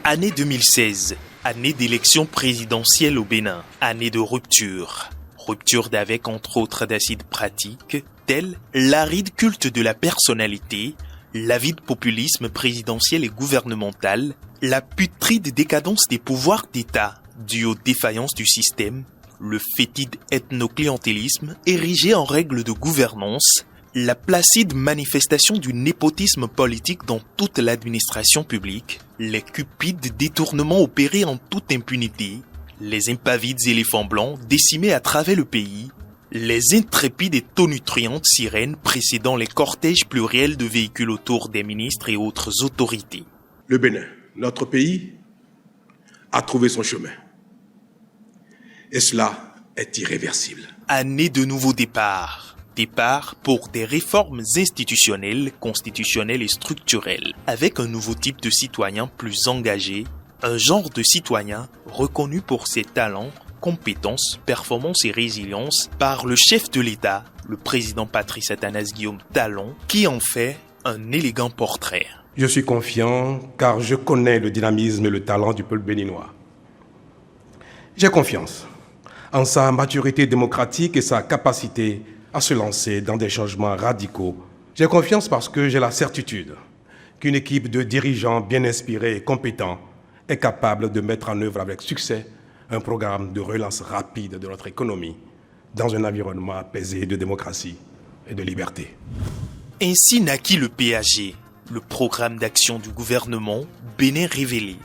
Année 2016, année d'élection présidentielle au Bénin, année de rupture. Rupture d'avec entre autres d'acides pratiques, tels l'aride culte de la personnalité, l'avide populisme présidentiel et gouvernemental, la putride décadence des pouvoirs d'État due aux défaillances du système, le fétide ethno-clientélisme érigé en règle de gouvernance, la placide manifestation du népotisme politique dans toute l'administration publique, les cupides détournements opérés en toute impunité, les impavides éléphants blancs décimés à travers le pays, les intrépides et tonitruantes sirènes précédant les cortèges pluriels de véhicules autour des ministres et autres autorités. Le Bénin, notre pays, a trouvé son chemin. Et cela est irréversible. Année de nouveau départ. Départ pour des réformes institutionnelles, constitutionnelles et structurelles, avec un nouveau type de citoyen plus engagé, un genre de citoyen reconnu pour ses talents, compétences, performances et résilience par le chef de l'État, le président Patrice Athanase Guillaume Talon, qui en fait un élégant portrait. Je suis confiant car je connais le dynamisme et le talent du peuple béninois. J'ai confiance en sa maturité démocratique et sa capacité à se lancer dans des changements radicaux. J'ai confiance parce que j'ai la certitude qu'une équipe de dirigeants bien inspirés et compétents est capable de mettre en œuvre avec succès un programme de relance rapide de notre économie dans un environnement apaisé de démocratie et de liberté. Ainsi naquit le PAG, le programme d'action du gouvernement Bénin Révélé.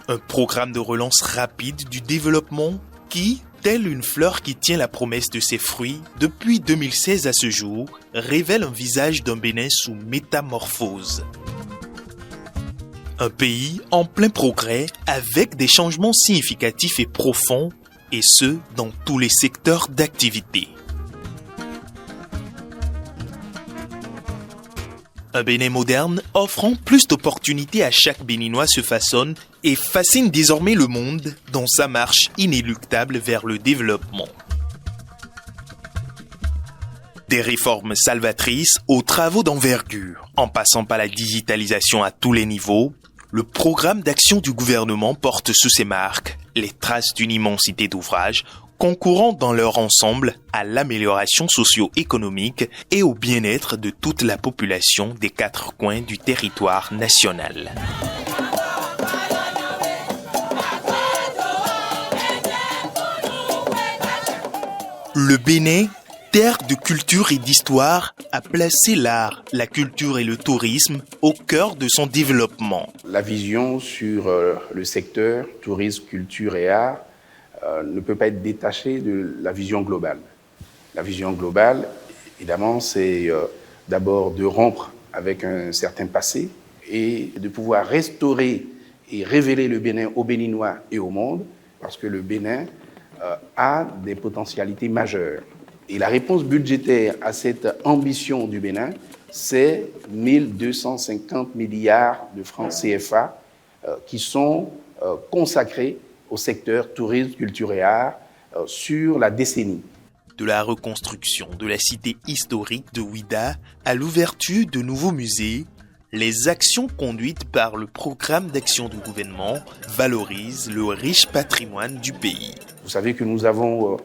Un programme de relance rapide du développement qui, telle une fleur qui tient la promesse de ses fruits, depuis 2016 à ce jour, révèle un visage d'un Bénin sous métamorphose. Un pays en plein progrès avec des changements significatifs et profonds, et ce, dans tous les secteurs d'activité. Un Bénin moderne offrant plus d'opportunités à chaque Béninois se façonne et fascine désormais le monde dans sa marche inéluctable vers le développement. Des réformes salvatrices aux travaux d'envergure, en passant par la digitalisation à tous les niveaux, le programme d'action du gouvernement porte sous ses marques les traces d'une immensité d'ouvrages concourant dans leur ensemble à l'amélioration socio-économique et au bien-être de toute la population des 4 coins du territoire national. Le Bénin, terre de culture et d'histoire, a placé l'art, la culture et le tourisme au cœur de son développement. La vision sur le secteur tourisme, culture et art ne peut pas être détachée de la vision globale. La vision globale, évidemment, c'est d'abord de rompre avec un certain passé et de pouvoir restaurer et révéler le Bénin aux Béninois et au monde, parce que le Bénin a des potentialités majeures. Et la réponse budgétaire à cette ambition du Bénin, c'est 1250 milliards de francs CFA qui sont consacrés au secteur tourisme, culture et art sur la décennie. De la reconstruction de la cité historique de Ouidah à l'ouverture de nouveaux musées, les actions conduites par le programme d'action du gouvernement valorisent le riche patrimoine du pays. Vous savez que nous avons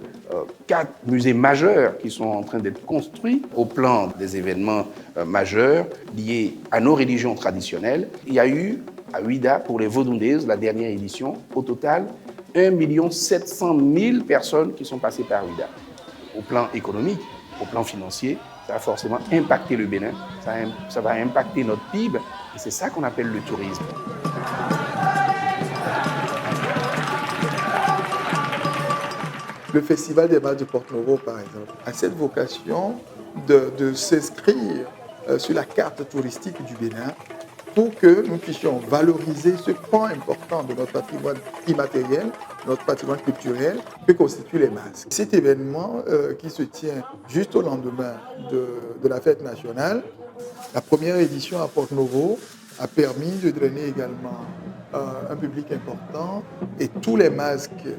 4 musées majeurs qui sont en train d'être construits au plan des événements majeurs liés à nos religions traditionnelles. Il y a eu à Ouidah, pour les Vaudouindés, la dernière édition, au total, 1 700 000 personnes qui sont passées par Ouidah. Au plan économique, au plan financier, ça va forcément impacter le Bénin, ça va impacter notre PIB, et c'est ça qu'on appelle le tourisme. Le Festival des Bals de Porto-Novo, par exemple, a cette vocation de s'inscrire sur la carte touristique du Bénin pour que nous puissions valoriser ce pan important de notre patrimoine immatériel, notre patrimoine culturel, que constituent les masques. Cet événement qui se tient juste au lendemain de la fête nationale, la première édition à Porto-Novo a permis de drainer également un public important et tous les masques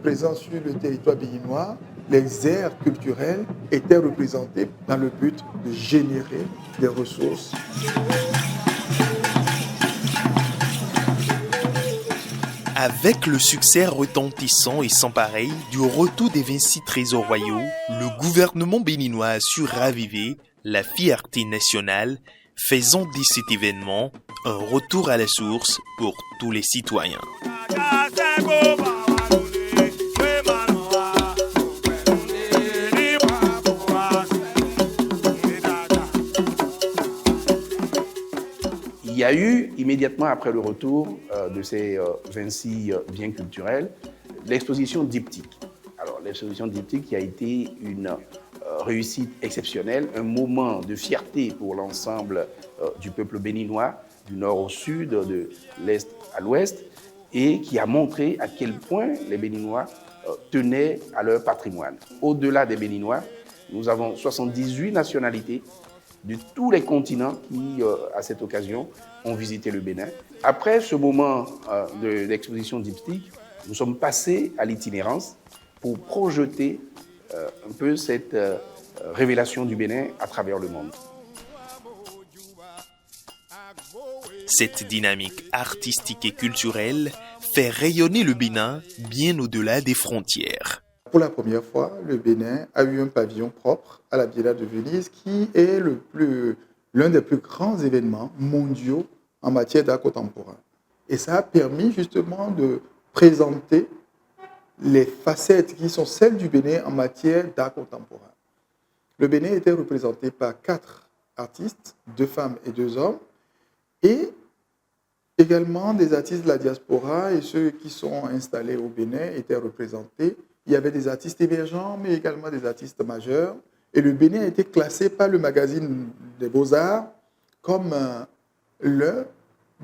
présents sur le territoire béninois, les aires culturelles étaient représentés dans le but de générer des ressources. Avec le succès retentissant et sans pareil du retour des 26 trésors royaux, le gouvernement béninois a su raviver la fierté nationale, faisant de cet événement un retour à la source pour tous les citoyens. Il y a eu, immédiatement après le retour de ces 26 biens culturels, l'exposition diptyque. Alors, l'exposition diptyque qui a été une réussite exceptionnelle, un moment de fierté pour l'ensemble du peuple béninois, du nord au sud, de l'est à l'ouest, et qui a montré à quel point les Béninois tenaient à leur patrimoine. Au-delà des Béninois, nous avons 78 nationalités de tous les continents qui, à cette occasion, ont visité le Bénin. Après ce moment de l'exposition diptyque, nous sommes passés à l'itinérance pour projeter un peu cette révélation du Bénin à travers le monde. Cette dynamique artistique et culturelle fait rayonner le Bénin bien au-delà des frontières. Pour la première fois, le Bénin a eu un pavillon propre à la Biennale de Venise qui est l'un des plus grands événements mondiaux en matière d'art contemporain. Et ça a permis justement de présenter les facettes qui sont celles du Bénin en matière d'art contemporain. Le Bénin était représenté par 4 artistes, 2 femmes et 2 hommes, et également des artistes de la diaspora et ceux qui sont installés au Bénin étaient représentés. Il y avait des artistes émergents, mais également des artistes majeurs. Et le Bénin a été classé par le magazine des Beaux-Arts comme l'un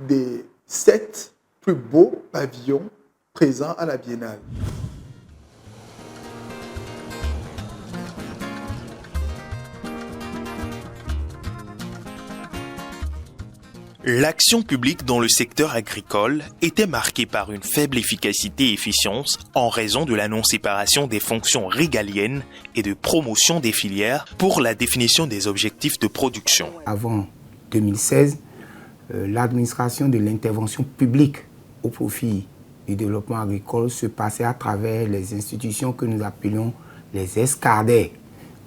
des 7 plus beaux pavillons présents à la Biennale. L'action publique dans le secteur agricole était marquée par une faible efficacité et efficience en raison de la non-séparation des fonctions régaliennes et de promotion des filières pour la définition des objectifs de production. Avant 2016, l'administration de l'intervention publique au profit du développement agricole se passait à travers les institutions que nous appelons les escadères,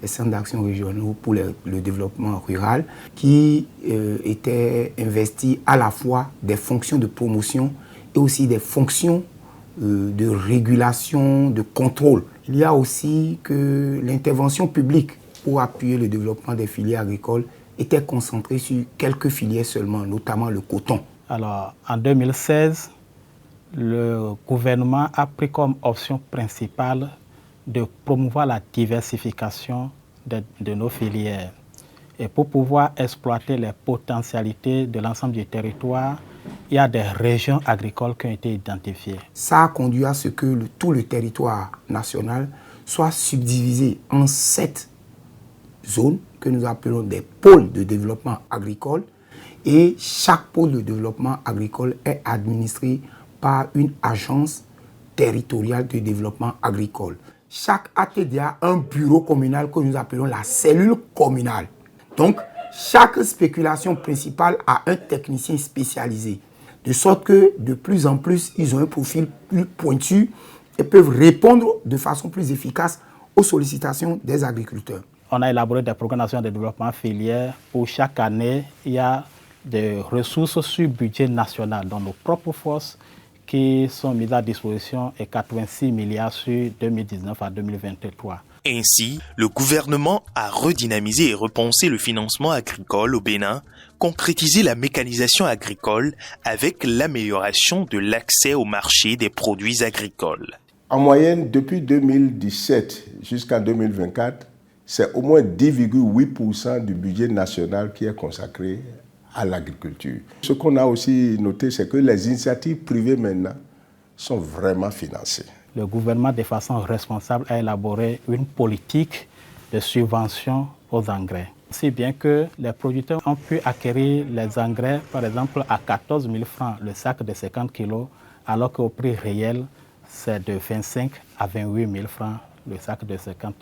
les centres d'action régionaux pour le développement rural, qui étaient investis à la fois des fonctions de promotion et aussi des fonctions de régulation, de contrôle. Il y a aussi que l'intervention publique pour appuyer le développement des filières agricoles était concentrée sur quelques filières seulement, notamment le coton. Alors, en 2016, le gouvernement a pris comme option principale de promouvoir la diversification de nos filières. Et pour pouvoir exploiter les potentialités de l'ensemble du territoire, il y a des régions agricoles qui ont été identifiées. Ça a conduit à ce que tout le territoire national soit subdivisé en 7 zones que nous appelons des pôles de développement agricole. Et chaque pôle de développement agricole est administré par une agence territoriale de développement agricole. Chaque ATD a un bureau communal que nous appelons la cellule communale. Donc, chaque spéculation principale a un technicien spécialisé. De sorte que, de plus en plus, ils ont un profil plus pointu et peuvent répondre de façon plus efficace aux sollicitations des agriculteurs. On a élaboré des programmes nationaux de développement filière où chaque année, il y a des ressources sur budget national, dont nos propres forces, qui sont mises à disposition et 86 milliards sur 2019 à 2023. Ainsi, le gouvernement a redynamisé et repensé le financement agricole au Bénin, concrétisé la mécanisation agricole avec l'amélioration de l'accès au marché des produits agricoles. En moyenne, depuis 2017 jusqu'en 2024, c'est au moins 10,8% du budget national qui est consacré à l'agriculture. Ce qu'on a aussi noté, c'est que les initiatives privées maintenant sont vraiment financées. Le gouvernement, de façon responsable, a élaboré une politique de subvention aux engrais. Si bien que les producteurs ont pu acquérir les engrais, par exemple, à 14 000 francs le sac de 50 kg, alors qu'au prix réel, c'est de 25 à 28 000 francs le sac de 50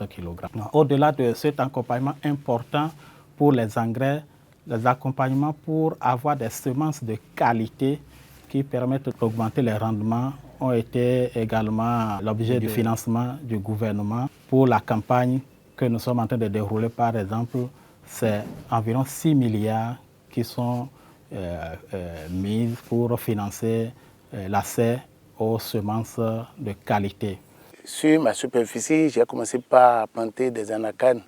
kg. Au-delà de cet accompagnement important pour les engrais, les accompagnements pour avoir des semences de qualité qui permettent d'augmenter les rendements ont été également l'objet du financement du gouvernement. Pour la campagne que nous sommes en train de dérouler, par exemple, c'est environ 6 milliards qui sont mis pour financer l'accès aux semences de qualité. Sur ma superficie, j'ai commencé par planter des anacanes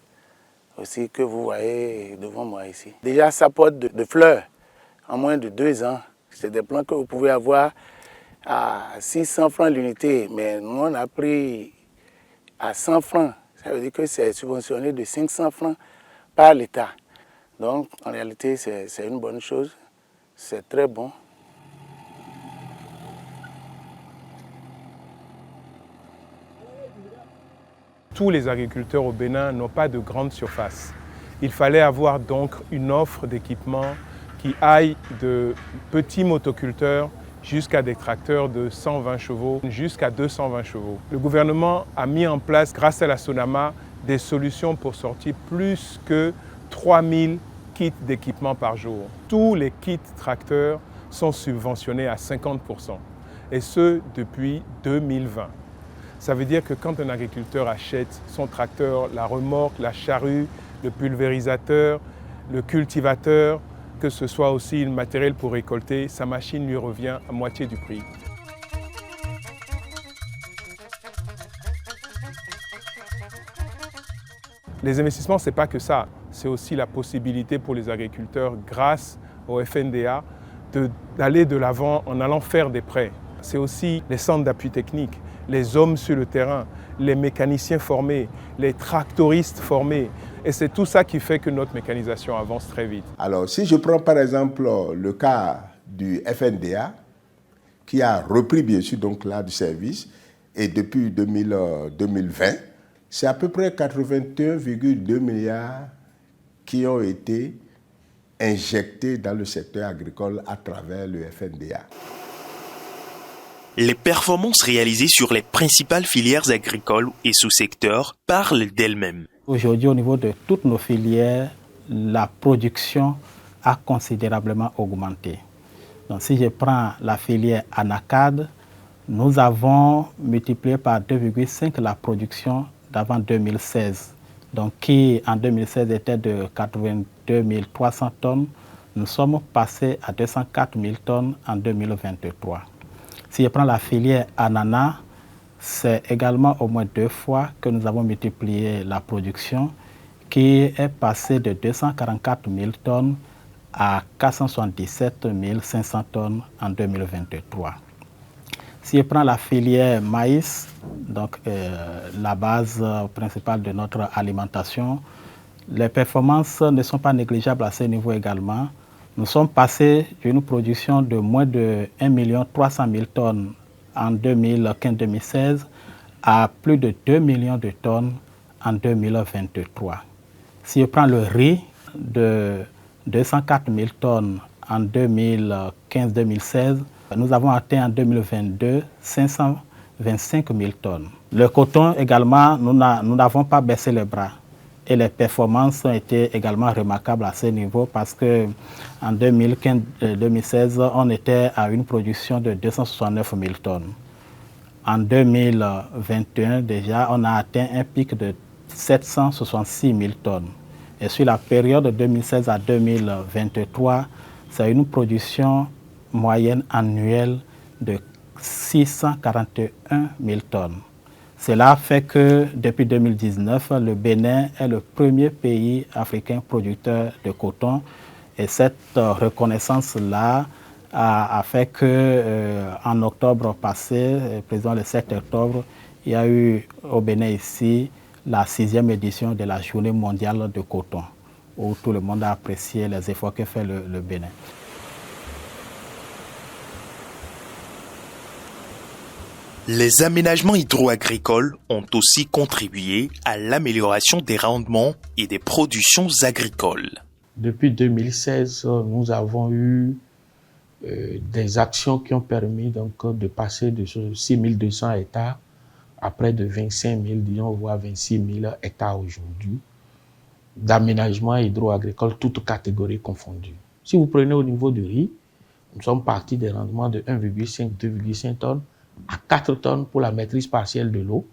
aussi que vous voyez devant moi ici. Déjà, ça porte de fleurs en moins de 2 ans. C'est des plants que vous pouvez avoir à 600 francs l'unité, mais nous on a pris à 100 francs. Ça veut dire que c'est subventionné de 500 francs par l'État. Donc en réalité, c'est une bonne chose, c'est très bon. Tous les agriculteurs au Bénin n'ont pas de grande surface. Il fallait avoir donc une offre d'équipement qui aille de petits motoculteurs jusqu'à des tracteurs de 120 chevaux, jusqu'à 220 chevaux. Le gouvernement a mis en place, grâce à la SONAMA, des solutions pour sortir plus que 3000 kits d'équipement par jour. Tous les kits tracteurs sont subventionnés à 50%, et ce depuis 2020. Ça veut dire que quand un agriculteur achète son tracteur, la remorque, la charrue, le pulvérisateur, le cultivateur, que ce soit aussi le matériel pour récolter, sa machine lui revient à moitié du prix. Les investissements, ce n'est pas que ça, c'est aussi la possibilité pour les agriculteurs, grâce au FNDA, d'aller de l'avant en allant faire des prêts. C'est aussi les centres d'appui technique, les hommes sur le terrain, les mécaniciens formés, les tractoristes formés. Et c'est tout ça qui fait que notre mécanisation avance très vite. Alors, si je prends par exemple le cas du FNDA, qui a repris bien sûr donc là du service, et depuis 2020, c'est à peu près 81,2 milliards qui ont été injectés dans le secteur agricole à travers le FNDA. Les performances réalisées sur les principales filières agricoles et sous-secteurs parlent d'elles-mêmes. Aujourd'hui, au niveau de toutes nos filières, la production a considérablement augmenté. Donc, si je prends la filière anacade, nous avons multiplié par 2,5 la production d'avant 2016, donc qui en 2016 était de 82 300 tonnes. Nous sommes passés à 204 000 tonnes en 2023. Si je prends la filière ananas, c'est également au moins 2 fois que nous avons multiplié la production, qui est passée de 244 000 tonnes à 477 500 tonnes en 2023. Si je prends la filière maïs, donc la base principale de notre alimentation, les performances ne sont pas négligeables à ce niveau également. Nous sommes passés d'une production de moins de 1 300 000 tonnes en 2015-2016 à plus de 2 millions de tonnes en 2023. Si je prends le riz de 204 000 tonnes en 2015-2016, nous avons atteint en 2022 525 000 tonnes. Le coton également, nous n'avons pas baissé les bras. Et les performances ont été également remarquables à ce niveau parce qu'en 2015-2016, on était à une production de 269 000 tonnes. En 2021, déjà, on a atteint un pic de 766 000 tonnes. Et sur la période de 2016 à 2023, c'est une production moyenne annuelle de 641 000 tonnes. Cela fait que depuis 2019, le Bénin est le premier pays africain producteur de coton. Et cette reconnaissance-là a fait qu'en octobre passé, président le 7 octobre, il y a eu au Bénin ici la 6e édition de la Journée mondiale de coton, où tout le monde a apprécié les efforts que fait le Bénin. Les aménagements hydro-agricoles ont aussi contribué à l'amélioration des rendements et des productions agricoles. Depuis 2016, nous avons eu des actions qui ont permis donc de passer de 6 200 hectares à près de 25 000, disons, voire 26 000 hectares aujourd'hui, d'aménagement hydro-agricole, toutes catégories confondues. Si vous prenez au niveau du riz, Nous sommes partis des rendements de 1,5, 2,5 tonnes à 4 tonnes pour la maîtrise partielle de l'eau.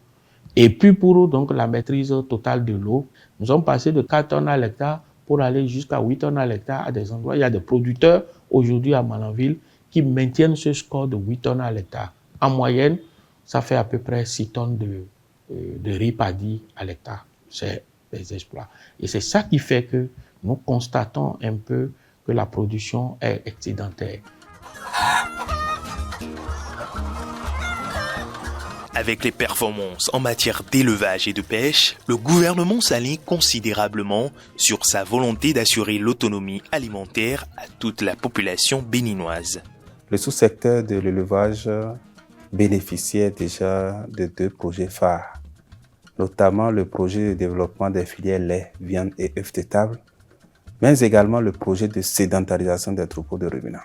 Et puis pour donc la maîtrise totale de l'eau, nous sommes passés de 4 tonnes à l'hectare pour aller jusqu'à 8 tonnes à l'hectare à des endroits. Il y a des producteurs aujourd'hui à Malanville qui maintiennent ce score de 8 tonnes à l'hectare. En moyenne, ça fait à peu près 6 tonnes de riz paddy à l'hectare. C'est des exploits. Et c'est ça qui fait que nous constatons un peu que la production est excédentaire. Avec les performances en matière d'élevage et de pêche, le gouvernement s'aligne considérablement sur sa volonté d'assurer l'autonomie alimentaire à toute la population béninoise. Le sous-secteur de l'élevage bénéficiait déjà de 2 projets phares, notamment le projet de développement des filières lait, viande et œufs de table, mais également le projet de sédentarisation des troupeaux de ruminants.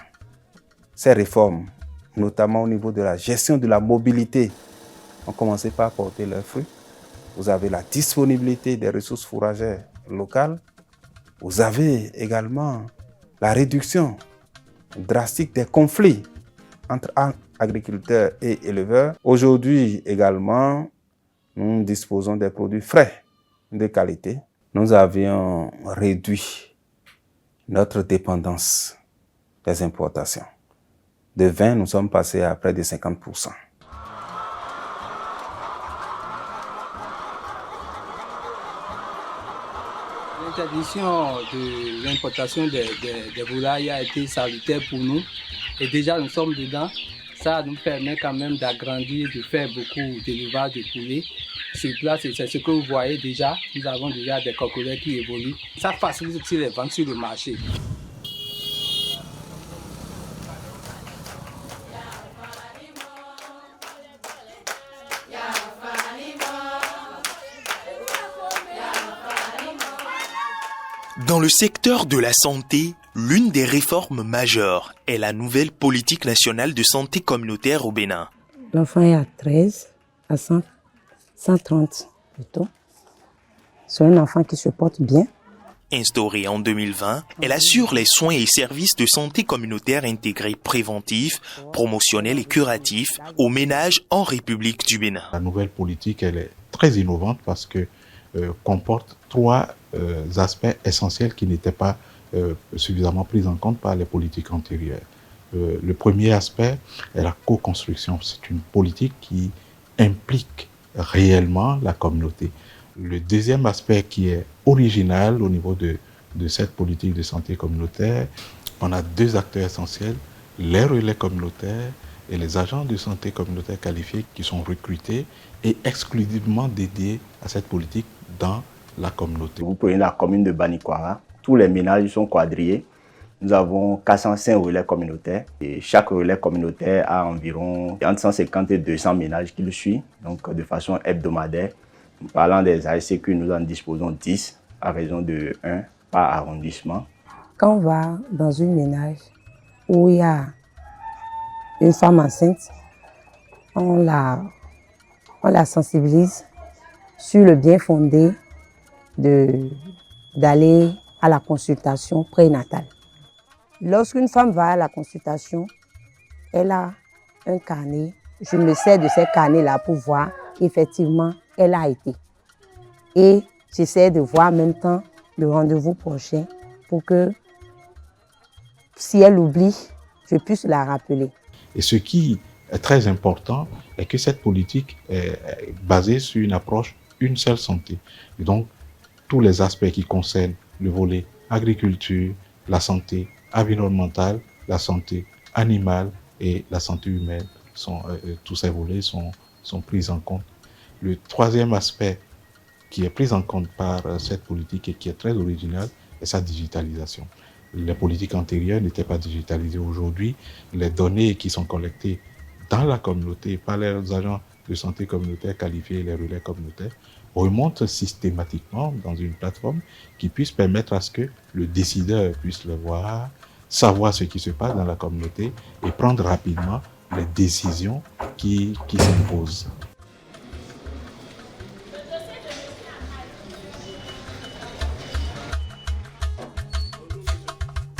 Ces réformes, notamment au niveau de la gestion de la mobilité, ont commencé par porter leurs fruits. Vous avez la disponibilité des ressources fourragères locales. Vous avez également la réduction drastique des conflits entre agriculteurs et éleveurs. Aujourd'hui également, nous disposons des produits frais de qualité. Nous avions réduit notre dépendance des importations. De 20, nous sommes passés à près de 50%. L'interdiction de l'importation des volailles a été salutaire pour nous et déjà nous sommes dedans. Ça nous permet quand même d'agrandir, de faire beaucoup d'élevage de poulets. Sur place, c'est ce que vous voyez déjà. Nous avons déjà des coquelicots qui évoluent. Ça facilite aussi les ventes sur le marché. Dans le secteur de la santé, l'une des réformes majeures est la nouvelle politique nationale de santé communautaire au Bénin. L'enfant est à 13, à 130 plutôt. C'est un enfant qui se porte bien. Instaurée en 2020, elle assure les soins et services de santé communautaire intégrés préventifs, promotionnels et curatifs aux ménages en République du Bénin. La nouvelle politique, elle est très innovante parce que comporte 3 aspects essentiels qui n'étaient pas suffisamment pris en compte par les politiques antérieures. Le premier aspect est la co-construction. C'est une politique qui implique réellement la communauté. Le deuxième aspect qui est original au niveau de cette politique de santé communautaire, on a 2 acteurs essentiels, les relais communautaires et les agents de santé communautaire qualifiés qui sont recrutés et exclusivement dédiés à cette politique dans la communauté. Vous prenez la commune de Banikwara, tous les ménages sont quadrillés. Nous avons 405 relais communautaires et chaque relais communautaire a environ entre 150 et 200 ménages qui le suivent, donc de façon hebdomadaire. Parlant des ASCQ, nous en disposons 10 à raison de 1 par arrondissement. Quand on va dans une ménage où il y a une femme enceinte, on la sensibilise sur le bien fondé d'aller à la consultation prénatale. Lorsqu'une femme va à la consultation, elle a un carnet. Je me sers de ces carnets-là pour voir qu'effectivement, elle a été. Et j'essaie de voir en même temps le rendez-vous prochain pour que, si elle oublie, je puisse la rappeler. Et ce qui est très important est que cette politique est basée sur une approche une seule santé. Et donc, tous les aspects qui concernent le volet agriculture, la santé environnementale, la santé animale et la santé humaine, tous ces volets sont pris en compte. Le troisième aspect qui est pris en compte par cette politique et qui est très original est sa digitalisation. Les politiques antérieures n'étaient pas digitalisées. Aujourd'hui, les données qui sont collectées dans la communauté par les agents de santé communautaire qualifiés, les relais communautaires, remontent systématiquement dans une plateforme qui puisse permettre à ce que le décideur puisse le voir, savoir ce qui se passe dans la communauté et prendre rapidement les décisions qui s'imposent.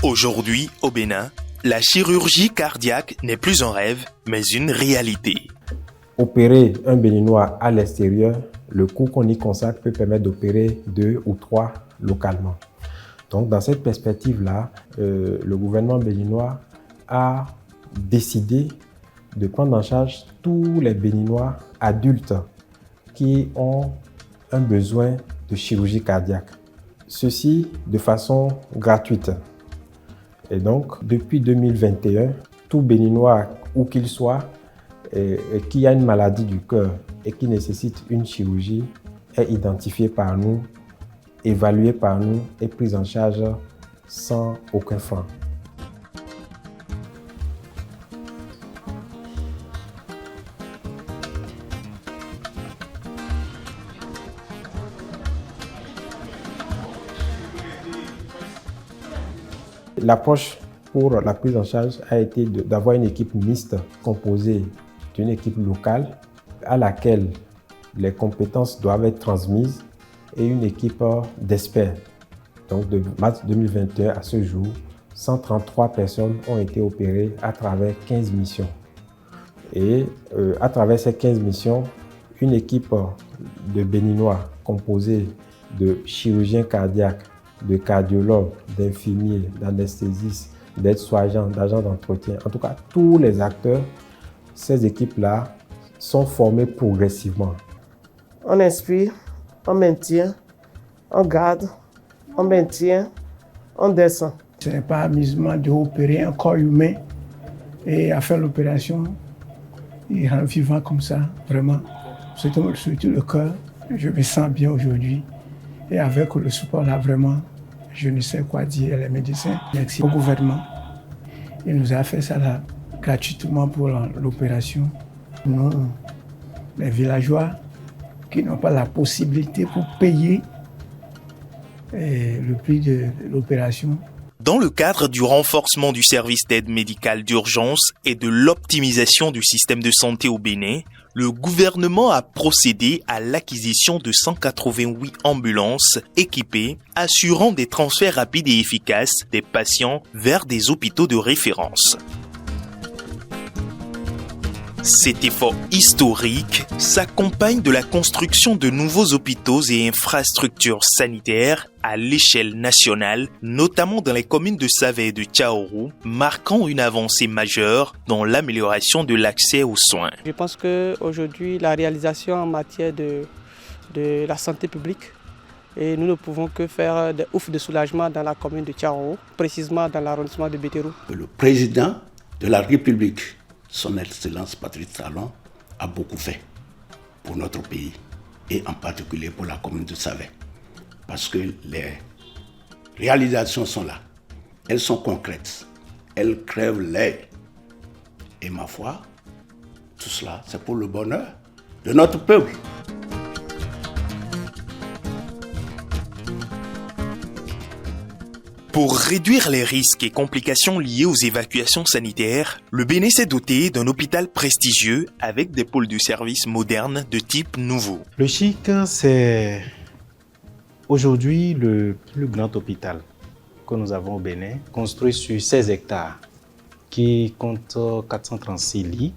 Aujourd'hui, au Bénin, la chirurgie cardiaque n'est plus un rêve, mais une réalité. Opérer un Béninois à l'extérieur, le coût qu'on y consacre peut permettre d'opérer 2 ou 3 localement. Donc, dans cette perspective-là, le gouvernement béninois a décidé de prendre en charge tous les Béninois adultes qui ont un besoin de chirurgie cardiaque. Ceci de façon gratuite. Et donc, depuis 2021, tout Béninois, où qu'il soit, qui a une maladie du cœur et qui nécessite une chirurgie, est identifié par nous, évalué par nous et pris en charge sans aucun franc. L'approche pour la prise en charge a été d'avoir une équipe mixte composée d'une équipe locale à laquelle les compétences doivent être transmises et une équipe d'experts. Donc de mars 2021 à ce jour, 133 personnes ont été opérées à travers 15 missions. Et à travers ces 15 missions, une équipe de Béninois composée de chirurgiens cardiaques, de cardiologues, d'infirmiers, d'anesthésistes, d'aides-soignants, d'agents d'entretien, en tout cas tous les acteurs, ces équipes-là sont formées progressivement. On inspire, on maintient, on garde, on maintient, on descend. Ce n'est pas amusement d'opérer un corps humain et à faire l'opération et rendre vivant comme ça, vraiment. Surtout le cœur, je me sens bien aujourd'hui. Et avec le support là, vraiment, je ne sais quoi dire. Les médecins, merci au gouvernement. Il nous a fait ça là, gratuitement pour l'opération. Nous, les villageois qui n'ont pas la possibilité pour payer le prix de l'opération. Dans le cadre du renforcement du service d'aide médicale d'urgence et de l'optimisation du système de santé au Bénin, le gouvernement a procédé à l'acquisition de 188 ambulances équipées, assurant des transferts rapides et efficaces des patients vers des hôpitaux de référence. Cet effort historique s'accompagne de la construction de nouveaux hôpitaux et infrastructures sanitaires à l'échelle nationale, notamment dans les communes de Save et de Tchaourou, marquant une avancée majeure dans l'amélioration de l'accès aux soins. Je pense qu'aujourd'hui, la réalisation en matière de la santé publique, et nous ne pouvons que faire des oufs de soulagement dans la commune de Tchaourou, précisément dans l'arrondissement de Bétérou. Le président de la République, Son Excellence Patrice Talon, a beaucoup fait pour notre pays et en particulier pour la commune de Savé. Parce que les réalisations sont là, elles sont concrètes, elles crèvent l'œil. Et ma foi, tout cela, c'est pour le bonheur de notre peuple. Pour réduire les risques et complications liées aux évacuations sanitaires, le Bénin s'est doté d'un hôpital prestigieux avec des pôles de services modernes de type nouveau. Le CHIC, c'est aujourd'hui le plus grand hôpital que nous avons au Bénin, construit sur 16 hectares, qui compte 436 lits.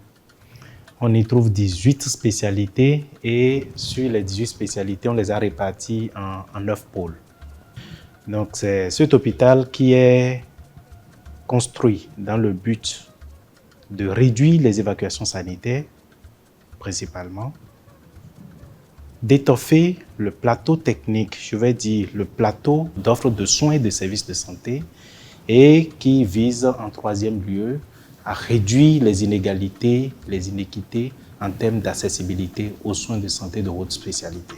On y trouve 18 spécialités et sur les 18 spécialités, on les a réparties en 9 pôles. Donc c'est cet hôpital qui est construit dans le but de réduire les évacuations sanitaires, principalement, d'étoffer le plateau technique, je vais dire le plateau d'offres de soins et de services de santé, et qui vise en troisième lieu à réduire les inégalités, les inéquités en termes d'accessibilité aux soins de santé de haute spécialité.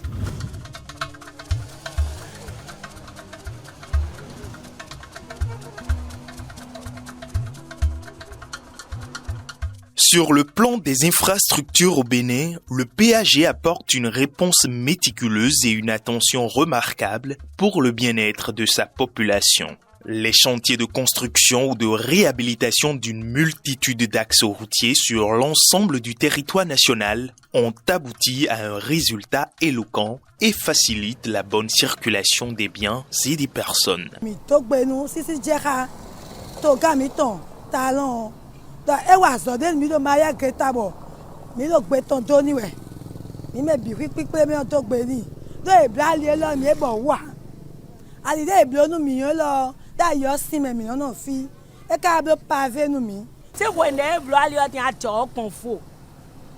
Sur le plan des infrastructures au Bénin, le PAG apporte une réponse méticuleuse et une attention remarquable pour le bien-être de sa population. Les chantiers de construction ou de réhabilitation d'une multitude d'axes routiers sur l'ensemble du territoire national ont abouti à un résultat éloquent et facilitent la bonne circulation des biens et des personnes. talent. Donc, et ouais, ça donne mi do maya ketabo. Mi do beton toni we. Mi me bi pi mi on to gbe ni. Do e bla le lo mi e bo wa. Ali de e blo nu mi yo lo. Da yo si me mi no fi. E ka blo pavé nu mi. Se wo ne blo ali o ti a jo kon fo.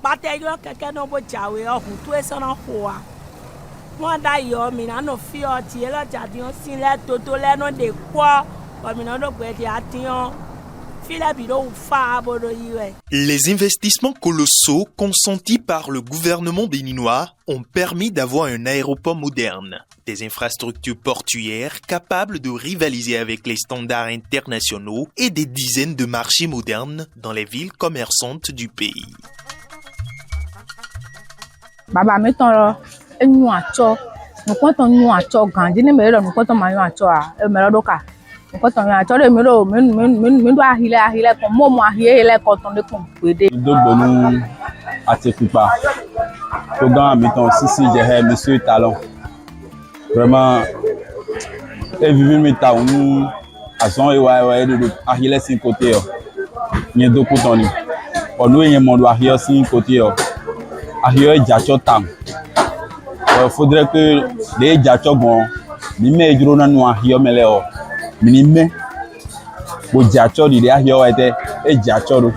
Pa te yo keke no bo jawe o hun tu e so na ho a. Mo da yo mi na no fi o ti e lo jadi o sin le toto le no de kwa. O mi no do gbe ti atiyan. Les investissements colossaux consentis par le gouvernement béninois ont permis d'avoir un aéroport moderne, des infrastructures portuaires capables de rivaliser avec les standards internationaux et des dizaines de marchés modernes dans les villes commerçantes du pays. Baba mettons nous acho, nous comptons nous acho gandi ne mero nous comptons mayo acho a mero doka. Quand on a tiré mero mendo ahile comme momo ahile quand on est complété. Donc nous atekupa. Programme mettons si j'ai monsieur Talon. Vraiment et vivre meta nous azon e wa de ahile sin côté yo. Ni do kutoni. Onu yen monde ahile sin côté yo. Ahile jacho tam. Faudrait que les jacho bon ni me duro na no ahile mele o. Minime o jacho di ahio ete e jacho do.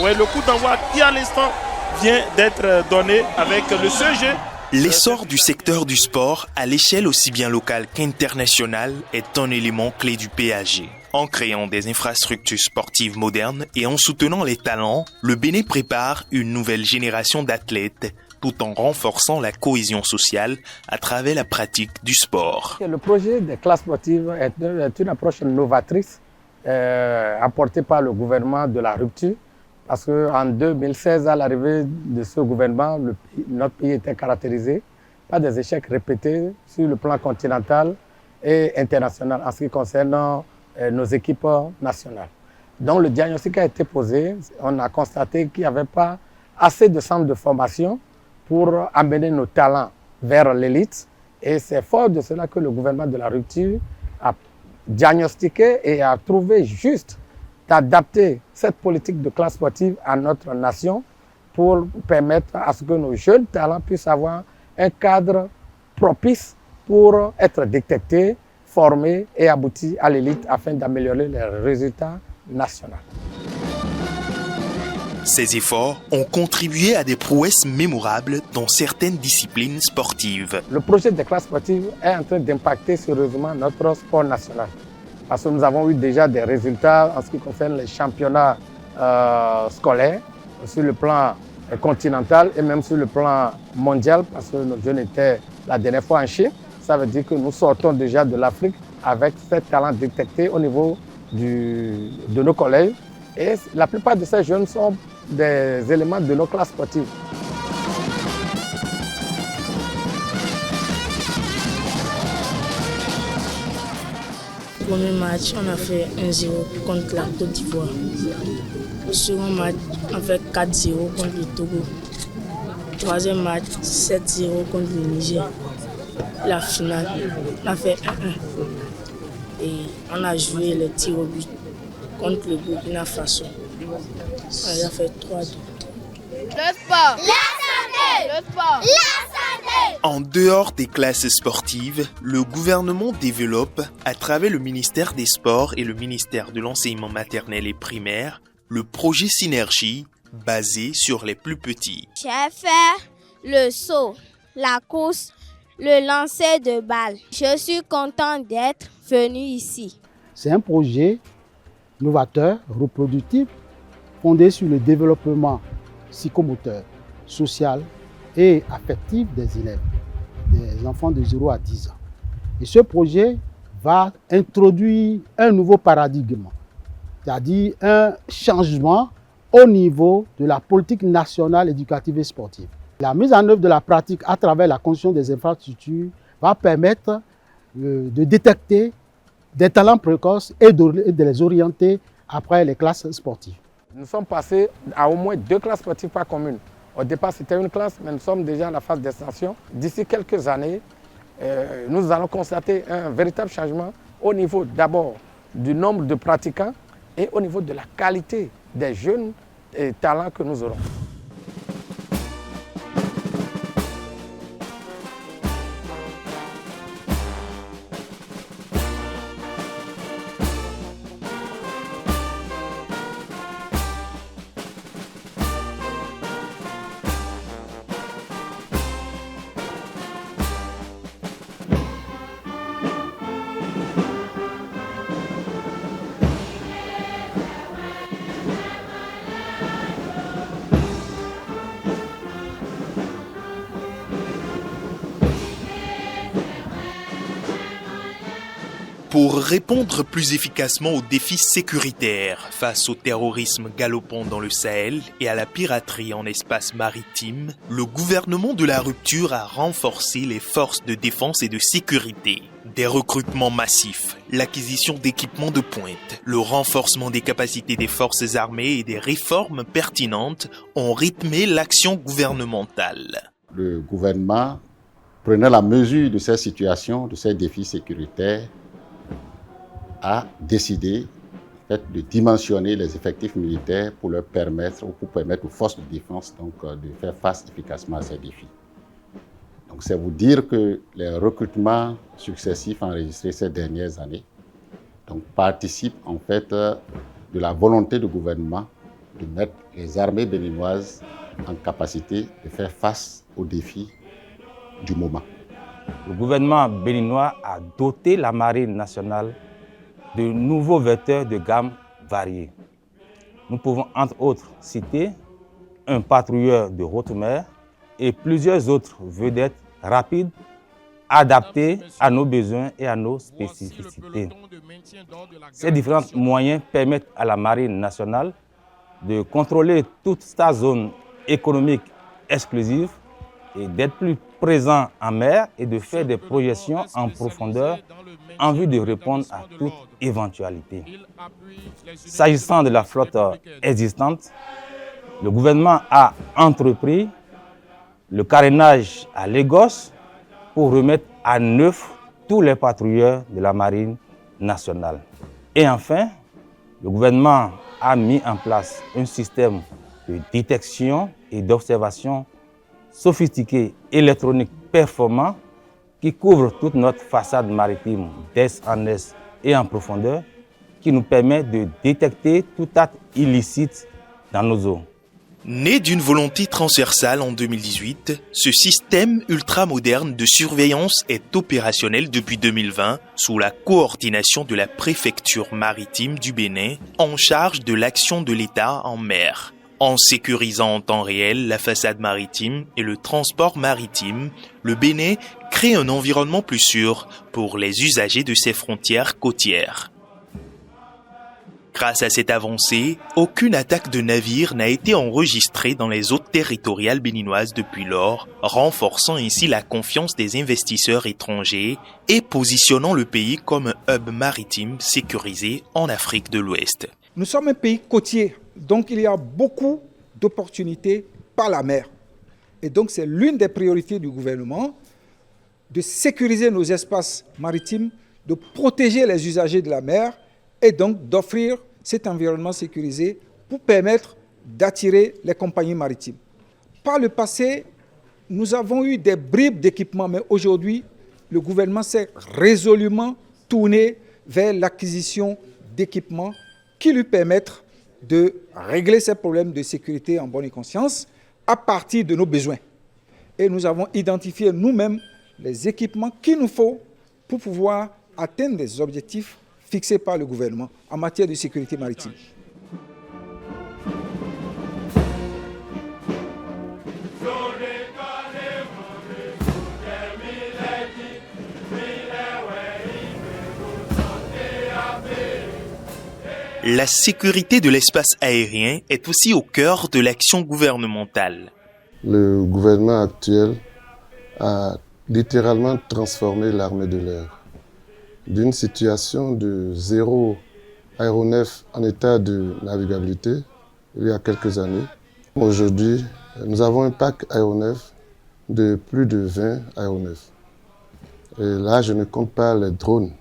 Ouais, le coup d'envoi qui à l'instant vient d'être donné avec le CG. L'essor du secteur du sport à l'échelle aussi bien locale qu'internationale est un élément clé du PAG. En créant des infrastructures sportives modernes et en soutenant les talents, le Bénin prépare une nouvelle génération d'athlètes tout en renforçant la cohésion sociale à travers la pratique du sport. Le projet des classes sportives est une approche novatrice apportée par le gouvernement de la rupture, parce qu'en 2016, à l'arrivée de ce gouvernement, notre pays était caractérisé par des échecs répétés sur le plan continental et international en ce qui concerne nos équipes nationales. Donc le diagnostic a été posé, on a constaté qu'il n'y avait pas assez de centres de formation pour amener nos talents vers l'élite. Et c'est fort de cela que le gouvernement de la rupture a diagnostiqué et a trouvé juste d'adapter cette politique de classe sportive à notre nation pour permettre à ce que nos jeunes talents puissent avoir un cadre propice pour être détectés, formés et aboutis à l'élite afin d'améliorer les résultats nationaux. Ces efforts ont contribué à des prouesses mémorables dans certaines disciplines sportives. Le projet des classes sportives est en train d'impacter sérieusement notre sport national. Parce que nous avons eu déjà des résultats en ce qui concerne les championnats scolaires, sur le plan continental et même sur le plan mondial, parce que nos jeunes étaient la dernière fois en Chine. Ça veut dire que nous sortons déjà de l'Afrique avec ces talents détectés au niveau de nos collèges. Et la plupart de ces jeunes sont des éléments de nos classes sportives. Premier match, on a fait 1-0 contre la Côte d'Ivoire. Le second match, on a fait 4-0 contre le Togo. Le troisième match, 7-0 contre le Niger. La finale, on a fait 1-1. Et on a joué les tirs au but contre le Burkina Faso. On a fait 3-2. Le sport, la santé, le sport, la santé. En dehors des classes sportives, le gouvernement développe, à travers le ministère des Sports et le ministère de l'Enseignement maternel et primaire, le projet Synergie basé sur les plus petits. J'ai fait le saut, la course, le lancer de balle. Je suis content d'être venu ici. C'est un projet novateur, reproductif, fondé sur le développement psychomoteur, social et affectif des élèves, des enfants de 0 à 10 ans. Et ce projet va introduire un nouveau paradigme, c'est-à-dire un changement au niveau de la politique nationale éducative et sportive. La mise en œuvre de la pratique à travers la construction des infrastructures va permettre de détecter des talents précoces et de les orienter après les classes sportives. Nous sommes passés à au moins 2 classes sportives par commune. Au départ, c'était une classe, mais nous sommes déjà à la phase d'extension. D'ici quelques années, nous allons constater un véritable changement au niveau d'abord du nombre de pratiquants et au niveau de la qualité des jeunes talents que nous aurons. Pour répondre plus efficacement aux défis sécuritaires face au terrorisme galopant dans le Sahel et à la piraterie en espace maritime, le gouvernement de la rupture a renforcé les forces de défense et de sécurité. Des recrutements massifs, l'acquisition d'équipements de pointe, le renforcement des capacités des forces armées et des réformes pertinentes ont rythmé l'action gouvernementale. Le gouvernement prenait la mesure de ces situations, de ces défis sécuritaires, a décidé de dimensionner les effectifs militaires pour permettre aux forces de défense de faire face efficacement à ces défis. Donc c'est vous dire que les recrutements successifs enregistrés ces dernières années participent en fait de la volonté du gouvernement de mettre les armées béninoises en capacité de faire face aux défis du moment. Le gouvernement béninois a doté la marine nationale de nouveaux vecteurs de gamme variés. Nous pouvons entre autres citer un patrouilleur de haute mer et plusieurs autres vedettes rapides adaptées à nos besoins et à nos spécificités. Ces différents moyens permettent à la marine nationale de contrôler toute sa zone économique exclusive et d'être plus présent en mer et de faire des projections en profondeur en vue de répondre à toute éventualité. S'agissant de la flotte existante, le gouvernement a entrepris le carénage à Lagos pour remettre à neuf tous les patrouilleurs de la marine nationale. Et enfin, le gouvernement a mis en place un système de détection et d'observation sophistiqué, électronique, performant, qui couvre toute notre façade maritime d'est en est et en profondeur, qui nous permet de détecter tout acte illicite dans nos eaux. Né d'une volonté transversale en 2018, ce système ultramoderne de surveillance est opérationnel depuis 2020 sous la coordination de la préfecture maritime du Bénin en charge de l'action de l'État en mer. En sécurisant en temps réel la façade maritime et le transport maritime, le Bénin crée un environnement plus sûr pour les usagers de ses frontières côtières. Grâce à cette avancée, aucune attaque de navire n'a été enregistrée dans les eaux territoriales béninoises depuis lors, renforçant ainsi la confiance des investisseurs étrangers et positionnant le pays comme un hub maritime sécurisé en Afrique de l'Ouest. Nous sommes un pays côtier, donc il y a beaucoup d'opportunités par la mer. Et donc c'est l'une des priorités du gouvernement de sécuriser nos espaces maritimes, de protéger les usagers de la mer et donc d'offrir cet environnement sécurisé pour permettre d'attirer les compagnies maritimes. Par le passé, nous avons eu des bribes d'équipement, mais aujourd'hui, le gouvernement s'est résolument tourné vers l'acquisition d'équipements qui lui permettent de régler ces problèmes de sécurité en bonne et conscience à partir de nos besoins. Et nous avons identifié nous-mêmes les équipements qu'il nous faut pour pouvoir atteindre les objectifs fixés par le gouvernement en matière de sécurité maritime. La sécurité de l'espace aérien est aussi au cœur de l'action gouvernementale. Le gouvernement actuel a littéralement transformé l'armée de l'air d'une situation de 0 aéronef en état de navigabilité il y a quelques années. Aujourd'hui, nous avons un parc aéronef de plus de 20 aéronefs. Et là, je ne compte pas les drones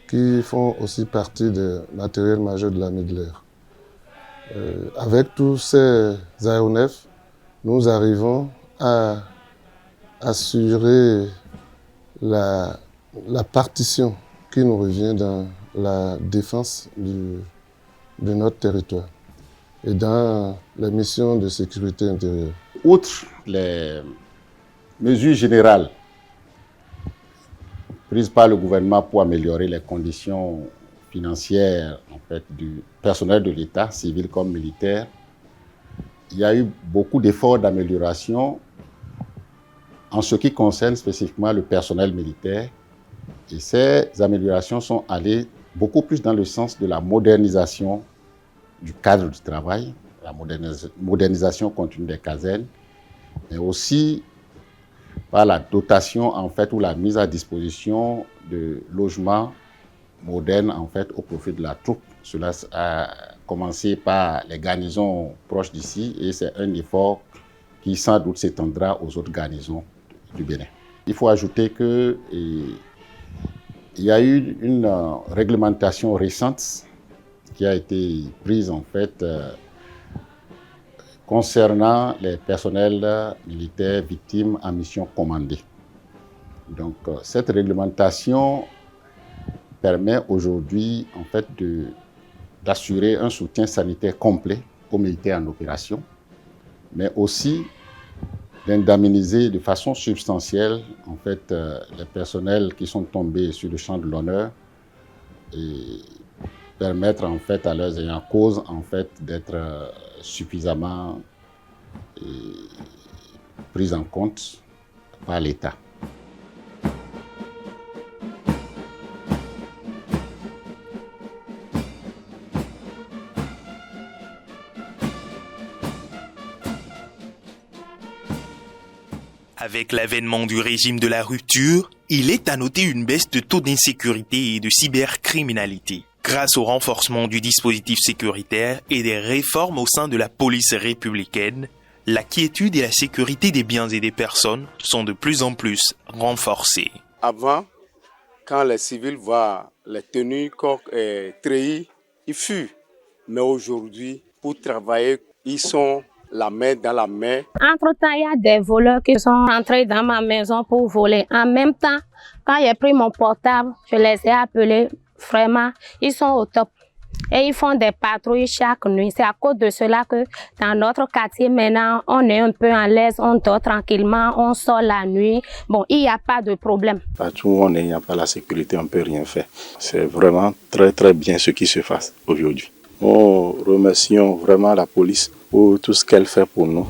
qui font aussi partie des matériels majeurs de l'armée de l'air. Avec tous ces aéronefs, nous arrivons à assurer la partition qui nous revient dans la défense de notre territoire et dans les missions de sécurité intérieure. Outre les mesures générales prises par le gouvernement pour améliorer les conditions financières en fait, du personnel de l'État, civil comme militaire, il y a eu beaucoup d'efforts d'amélioration en ce qui concerne spécifiquement le personnel militaire. Et ces améliorations sont allées beaucoup plus dans le sens de la modernisation du cadre du travail, la modernisation continue des casernes, mais aussi par la dotation en fait ou la mise à disposition de logements modernes en fait au profit de la troupe. Cela a commencé par les garnisons proches d'ici et c'est un effort qui sans doute s'étendra aux autres garnisons du Bénin. Il faut ajouter que il y a eu une réglementation récente qui a été prise en fait concernant les personnels militaires victimes en mission commandée. Donc cette réglementation permet aujourd'hui en fait d'assurer un soutien sanitaire complet aux militaires en opération, mais aussi d'indemniser de façon substantielle en fait les personnels qui sont tombés sur le champ de l'honneur et permettre en fait à leurs ayants cause en fait d'être suffisamment pris en compte par l'État. Avec l'avènement du régime de la rupture, il est à noter une baisse de taux d'insécurité et de cybercriminalité. Grâce au renforcement du dispositif sécuritaire et des réformes au sein de la police républicaine, la quiétude et la sécurité des biens et des personnes sont de plus en plus renforcées. Avant, quand les civils voient les tenues treillis, ils fuient. Mais aujourd'hui, pour travailler, ils sont la main dans la main. Entre-temps, il y a des voleurs qui sont rentrés dans ma maison pour voler. En même temps, quand j'ai pris mon portable, je les ai appelés. Vraiment, ils sont au top. Et ils font des patrouilles chaque nuit. C'est à cause de cela que dans notre quartier, maintenant, on est un peu en l'aise, on dort tranquillement, on sort la nuit. Bon, il n'y a pas de problème. Partout où on est, il n'y a pas la sécurité, on ne peut rien faire. C'est vraiment très très bien ce qui se passe aujourd'hui. Nous remercions vraiment la police pour tout ce qu'elle fait pour nous.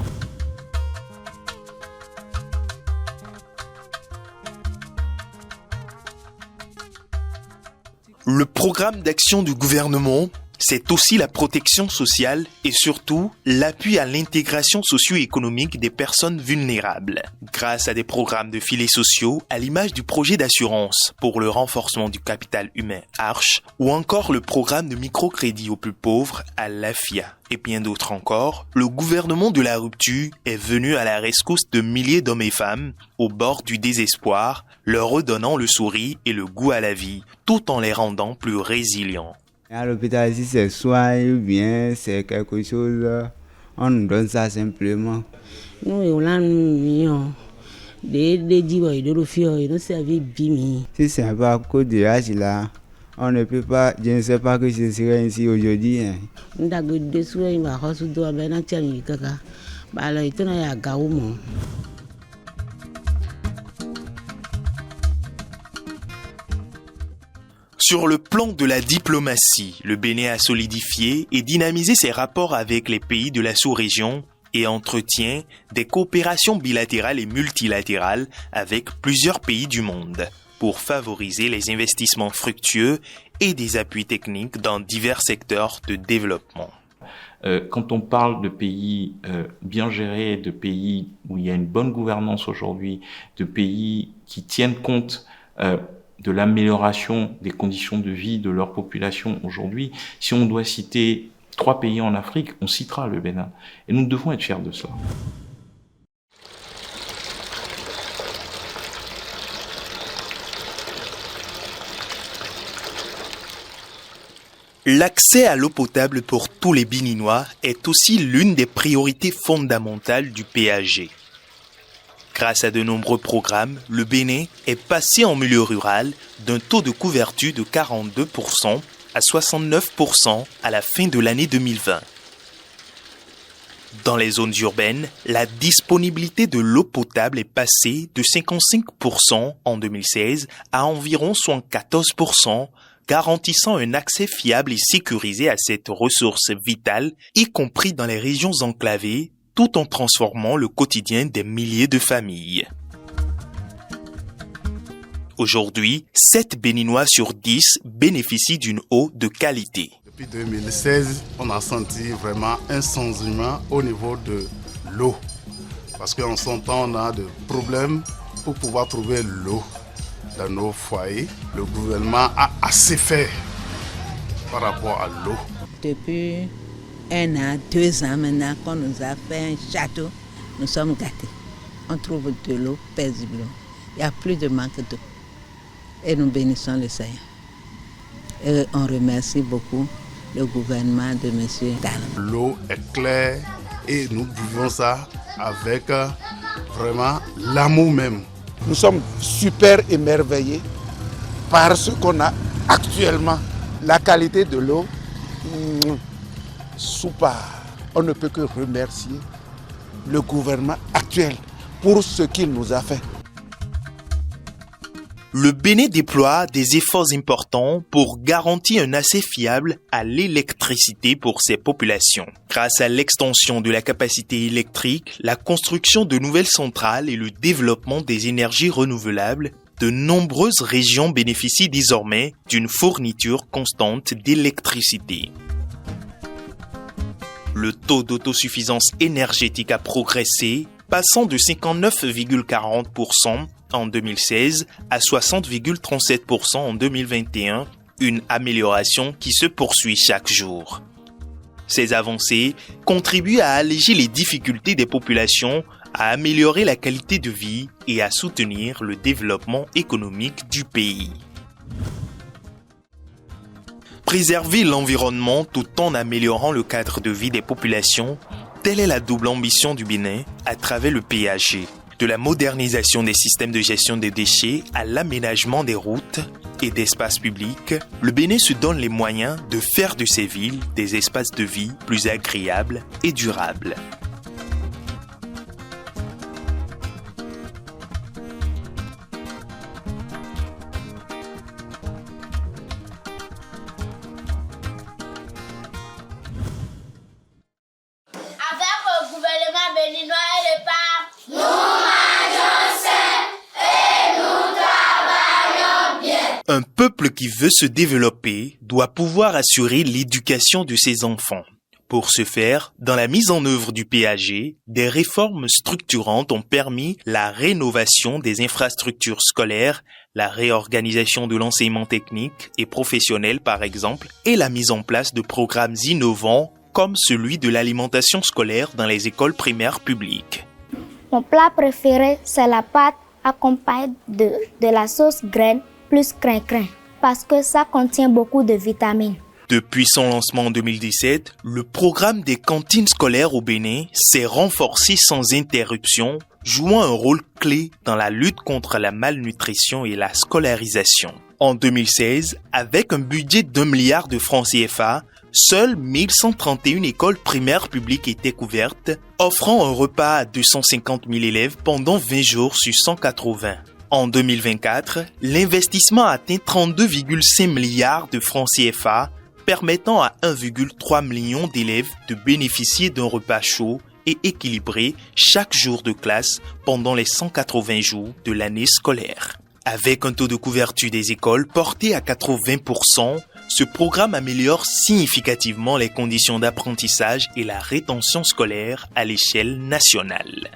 Le programme d'action du gouvernement, c'est aussi la protection sociale et surtout l'appui à l'intégration socio-économique des personnes vulnérables. Grâce à des programmes de filets sociaux, à l'image du projet d'assurance pour le renforcement du capital humain Arche, ou encore le programme de microcrédit aux plus pauvres à l'AFIA, et bien d'autres encore, le gouvernement de la rupture est venu à la rescousse de milliers d'hommes et femmes au bord du désespoir, leur redonnant le sourire et le goût à la vie, tout en les rendant plus résilients. À l'hôpital, si c'est soin ou bien c'est quelque chose, on nous donne ça simplement. Si c'est un peu à cause de l'âge là, on ne peut pas, je ne sais pas que ce serait ainsi aujourd'hui. Sur le plan de la diplomatie, le Bénin a solidifié et dynamisé ses rapports avec les pays de la sous-région et entretient des coopérations bilatérales et multilatérales avec plusieurs pays du monde pour favoriser les investissements fructueux et des appuis techniques dans divers secteurs de développement. Quand on parle de pays bien gérés, de pays où il y a une bonne gouvernance aujourd'hui, de pays qui tiennent compte de l'amélioration des conditions de vie de leur population aujourd'hui, si on doit citer 3 pays en Afrique, on citera le Bénin. Et nous devons être fiers de cela. L'accès à l'eau potable pour tous les Béninois est aussi l'une des priorités fondamentales du PAG. Grâce à de nombreux programmes, le Bénin est passé en milieu rural d'un taux de couverture de 42% à 69% à la fin de l'année 2020. Dans les zones urbaines, la disponibilité de l'eau potable est passée de 55% en 2016 à environ 74%, garantissant un accès fiable et sécurisé à cette ressource vitale, y compris dans les régions enclavées, tout en transformant le quotidien des milliers de familles. Aujourd'hui, 7 Béninois sur 10 bénéficient d'une eau de qualité. Depuis 2016, on a senti vraiment un changement au niveau de l'eau. Parce qu'en son temps, on a des problèmes pour pouvoir trouver l'eau dans nos foyers. Le gouvernement a assez fait par rapport à l'eau. Depuis 1 an, 2 ans maintenant qu'on nous a fait un château, nous sommes gâtés. On trouve de l'eau paisiblement. Il n'y a plus de manque d'eau. Et nous bénissons le Seigneur. Et on remercie beaucoup le gouvernement de M. Talon. L'eau est claire et nous buvons ça avec vraiment l'amour même. Nous sommes super émerveillés par ce qu'on a actuellement. La qualité de l'eau, super. On ne peut que remercier le gouvernement actuel pour ce qu'il nous a fait. Le Bénin déploie des efforts importants pour garantir un accès fiable à l'électricité pour ses populations. Grâce à l'extension de la capacité électrique, la construction de nouvelles centrales et le développement des énergies renouvelables, de nombreuses régions bénéficient désormais d'une fourniture constante d'électricité. Le taux d'autosuffisance énergétique a progressé, passant de 59,40% en 2016 à 60,37% en 2021, une amélioration qui se poursuit chaque jour. Ces avancées contribuent à alléger les difficultés des populations, à améliorer la qualité de vie et à soutenir le développement économique du pays. Préserver l'environnement tout en améliorant le cadre de vie des populations, telle est la double ambition du Bénin à travers le PAG. De la modernisation des systèmes de gestion des déchets à l'aménagement des routes et d'espaces publics, le Bénin se donne les moyens de faire de ces villes des espaces de vie plus agréables et durables. Un peuple qui veut se développer doit pouvoir assurer l'éducation de ses enfants. Pour ce faire, dans la mise en œuvre du PAG, des réformes structurantes ont permis la rénovation des infrastructures scolaires, la réorganisation de l'enseignement technique et professionnel par exemple, et la mise en place de programmes innovants comme celui de l'alimentation scolaire dans les écoles primaires publiques. Mon plat préféré, c'est la pâte accompagnée de la sauce graine plus crin-crin, parce que ça contient beaucoup de vitamines. Depuis son lancement en 2017, le programme des cantines scolaires au Bénin s'est renforcé sans interruption, jouant un rôle clé dans la lutte contre la malnutrition et la scolarisation. En 2016, avec un budget d'1 milliard de francs CFA, seules 1131 écoles primaires publiques étaient couvertes, offrant un repas à 250 000 élèves pendant 20 jours sur 180. En 2024, l'investissement atteint 32,5 milliards de francs CFA, permettant à 1,3 million d'élèves de bénéficier d'un repas chaud et équilibré chaque jour de classe pendant les 180 jours de l'année scolaire. Avec un taux de couverture des écoles porté à 80%, ce programme améliore significativement les conditions d'apprentissage et la rétention scolaire à l'échelle nationale.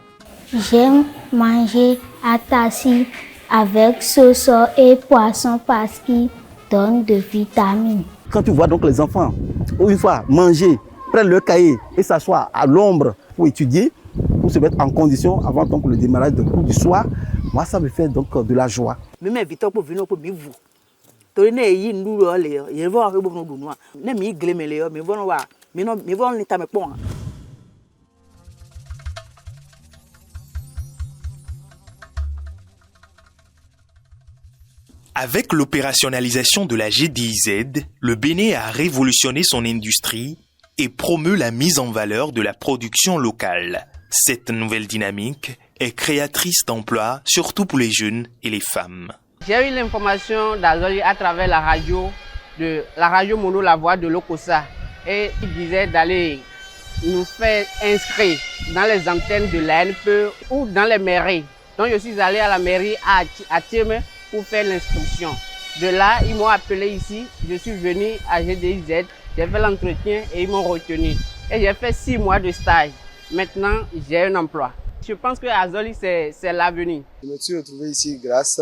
J'aime manger à tassi avec sauce et poisson parce qu'ils donnent de vitamines. Quand tu vois donc les enfants, une fois manger, prendre leur cahier et s'asseoir à l'ombre pour étudier, pour se mettre en condition avant donc le démarrage du cours du soir, moi ça me fait donc de la joie. Même invité pour venir pour vous. Avec l'opérationnalisation de la GDIZ, le Bénin a révolutionné son industrie et promeut la mise en valeur de la production locale. Cette nouvelle dynamique est créatrice d'emplois, surtout pour les jeunes et les femmes. J'ai eu l'information d'Azoli à travers la radio Mono La Voix de l'Okosa. Et il disait d'aller nous faire inscrire dans les antennes de l'ANPE ou dans les mairies. Donc je suis allé à la mairie à Thieme pour faire l'inscription. De là, ils m'ont appelé ici, je suis venu à GDIZ, j'ai fait l'entretien et ils m'ont retenu. Et j'ai fait 6 mois de stage. Maintenant, j'ai un emploi. Je pense que Azoli, c'est l'avenir. Je me suis retrouvé ici grâce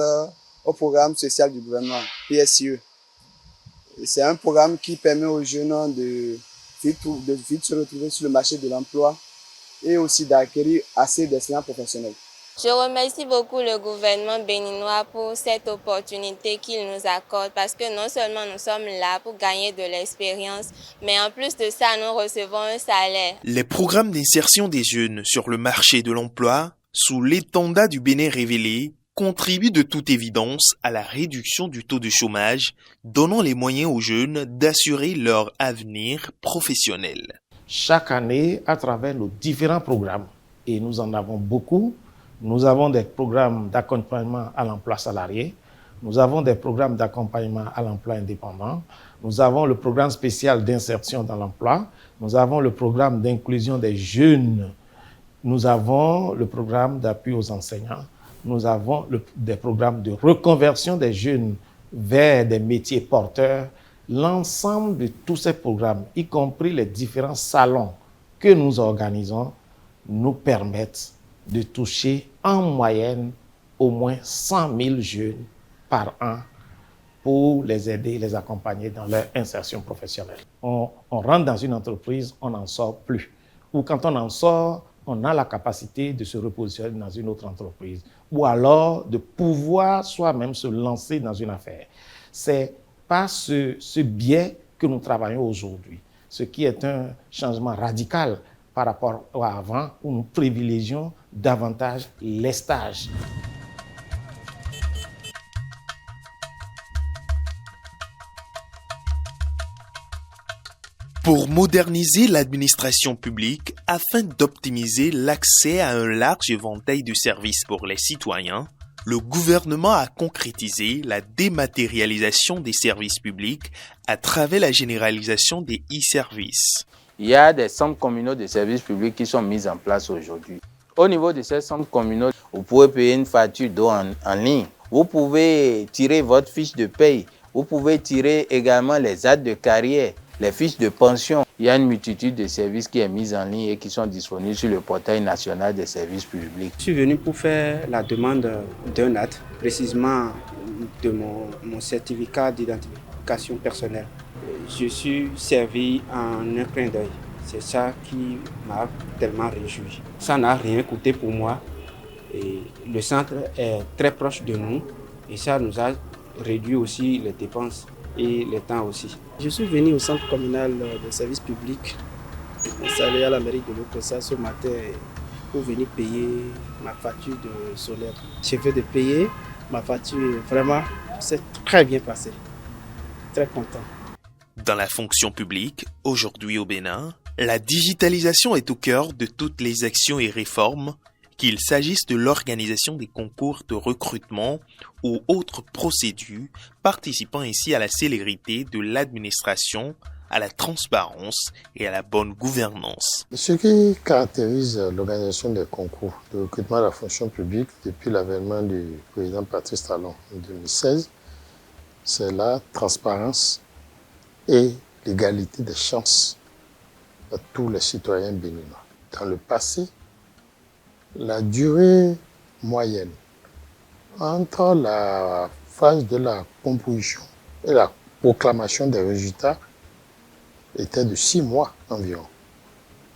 au programme social du gouvernement, PSE. C'est un programme qui permet aux jeunes de vite se retrouver sur le marché de l'emploi et aussi d'acquérir assez d'expérience professionnelle. Je remercie beaucoup le gouvernement béninois pour cette opportunité qu'il nous accorde parce que non seulement nous sommes là pour gagner de l'expérience, mais en plus de ça, nous recevons un salaire. Les programmes d'insertion des jeunes sur le marché de l'emploi, sous l'étendard du Bénin révélé, contribuent de toute évidence à la réduction du taux de chômage, donnant les moyens aux jeunes d'assurer leur avenir professionnel. Chaque année, à travers nos différents programmes, et nous en avons beaucoup, nous avons des programmes d'accompagnement à l'emploi salarié, nous avons des programmes d'accompagnement à l'emploi indépendant, nous avons le programme spécial d'insertion dans l'emploi, nous avons le programme d'inclusion des jeunes, nous avons le programme d'appui aux enseignants, nous avons des programmes de reconversion des jeunes vers des métiers porteurs. L'ensemble de tous ces programmes, y compris les différents salons que nous organisons, nous permettent de toucher en moyenne au moins 100 000 jeunes par an pour les aider et les accompagner dans leur insertion professionnelle. On rentre dans une entreprise, on n'en sort plus. Ou quand on en sort, on a la capacité de se repositionner dans une autre entreprise. Ou alors de pouvoir soi-même se lancer dans une affaire. C'est par ce biais que nous travaillons aujourd'hui, ce qui est un changement radical par rapport à avant, où nous privilégions davantage les stages. Pour moderniser l'administration publique afin d'optimiser l'accès à un large éventail de services pour les citoyens, le gouvernement a concrétisé la dématérialisation des services publics à travers la généralisation des e-services. Il y a des centres communaux de services publics qui sont mis en place aujourd'hui. Au niveau de ces centres communaux, vous pouvez payer une facture d'eau en ligne. Vous pouvez tirer votre fiche de paye. Vous pouvez tirer également les actes de carrière, les fiches de pension. Il y a une multitude de services qui est mise en ligne et qui sont disponibles sur le portail national des services publics. Je suis venu pour faire la demande d'un acte, précisément de mon certificat d'identification personnelle. Je suis servi en un clin d'œil. C'est ça qui m'a tellement réjoui. Ça n'a rien coûté pour moi. Et le centre est très proche de nous et ça nous a réduit aussi les dépenses et le temps aussi. Je suis venu au centre communal de services publics, installé à la mairie de l'Okosa ce matin pour venir payer ma facture de solaire. Je viens de payer ma facture, vraiment, c'est très bien passé. Très content. Dans la fonction publique, aujourd'hui au Bénin, la digitalisation est au cœur de toutes les actions et réformes, qu'il s'agisse de l'organisation des concours de recrutement ou autres procédures, participant ainsi à la célérité de l'administration, à la transparence et à la bonne gouvernance. Ce qui caractérise l'organisation des concours de recrutement de la fonction publique depuis l'avènement du président Patrice Talon en 2016, c'est la transparence et l'égalité des chances à tous les citoyens béninois. Dans le passé, la durée moyenne entre la phase de la composition et la proclamation des résultats était de 6 mois environ.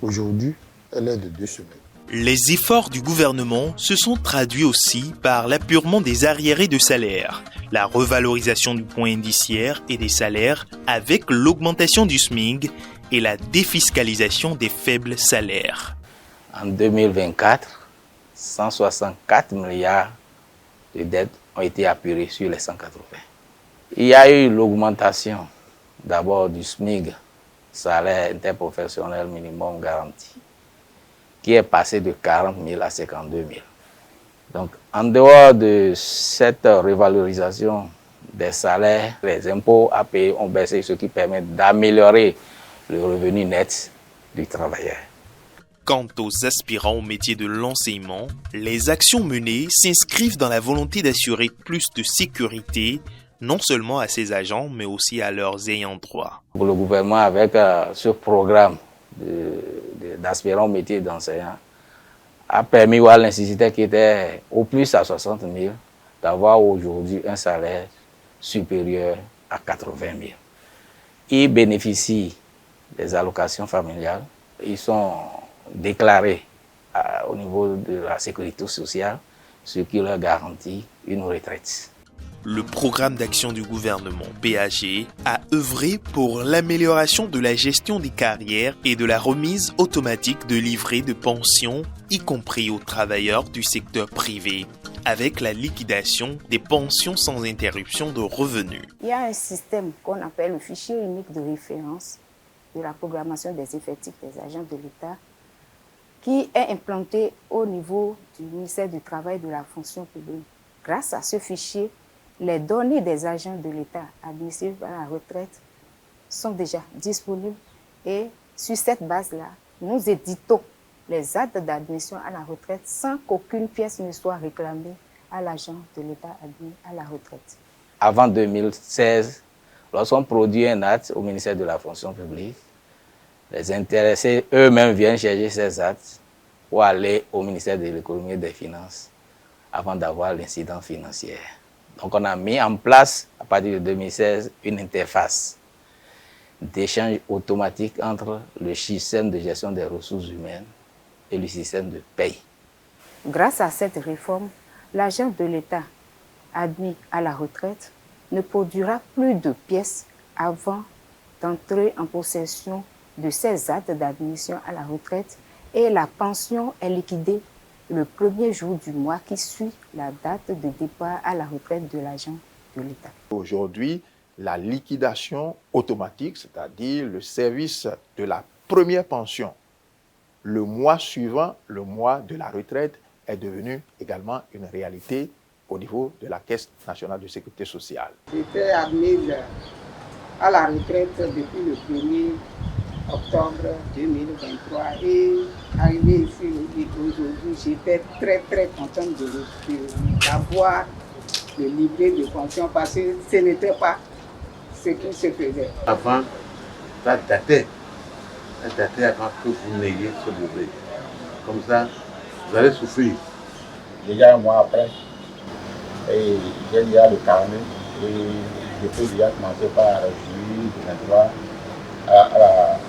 Aujourd'hui, elle est de 2 semaines. Les efforts du gouvernement se sont traduits aussi par l'apurement des arriérés de salaire, la revalorisation du point indiciaire et des salaires avec l'augmentation du SMIC et la défiscalisation des faibles salaires. En 2024, 164 milliards de dettes ont été apurées sur les 180. Il y a eu l'augmentation d'abord du SMIC, salaire interprofessionnel minimum garanti, qui est passé de 40 000 à 52 000. Donc, en dehors de cette revalorisation des salaires, les impôts à payer ont baissé, ce qui permet d'améliorer le revenu net du travailleur. Quant aux aspirants au métier de l'enseignement, les actions menées s'inscrivent dans la volonté d'assurer plus de sécurité, non seulement à ces agents, mais aussi à leurs ayants droit. Pour le gouvernement, avec ce programme d'aspirants au métier d'enseignant, a permis à l'instituteur qui était au plus à 60 000 d'avoir aujourd'hui un salaire supérieur à 80 000. Ils bénéficient des allocations familiales. Ils sont déclarés au niveau de la sécurité sociale, ce qui leur garantit une retraite. Le programme d'action du gouvernement PAG a œuvré pour l'amélioration de la gestion des carrières et de la remise automatique de livrets de pension, y compris aux travailleurs du secteur privé, avec la liquidation des pensions sans interruption de revenus. Il y a un système qu'on appelle le fichier unique de référence de la programmation des effectifs des agents de l'État qui est implanté au niveau du ministère du Travail et de la fonction publique. Grâce à ce fichier, les données des agents de l'État administrés à la retraite sont déjà disponibles et sur cette base-là, nous éditons les actes d'admission à la retraite sans qu'aucune pièce ne soit réclamée à l'agent de l'État admis à la retraite. Avant 2016, lorsqu'on produit un acte au ministère de la fonction publique, les intéressés eux-mêmes viennent chercher ces actes pour aller au ministère de l'économie et des finances avant d'avoir l'incident financier. Donc on a mis en place, à partir de 2016, une interface d'échange automatique entre le système de gestion des ressources humaines et le système de paye. Grâce à cette réforme, l'agent de l'État admis à la retraite ne produira plus de pièces avant d'entrer en possession de ses actes d'admission à la retraite et la pension est liquidée le premier jour du mois qui suit la date de départ à la retraite de l'agent de l'État. Aujourd'hui, la liquidation automatique, c'est-à-dire le service de la première pension, le mois suivant le mois de la retraite, est devenu également une réalité au niveau de la Caisse nationale de sécurité sociale. J'étais admise à la retraite depuis le 1er octobre 2023 et arrivé ici aujourd'hui, j'étais très contente d'avoir le livret de pension parce que ce n'était pas ce qui se faisait. Avant, ça datait avant que vous n'ayez ce livret. Comme ça, vous allez souffrir. Déjà un mois après, et j'ai déjà le carnet et je peux déjà commencer par juillet 2023 à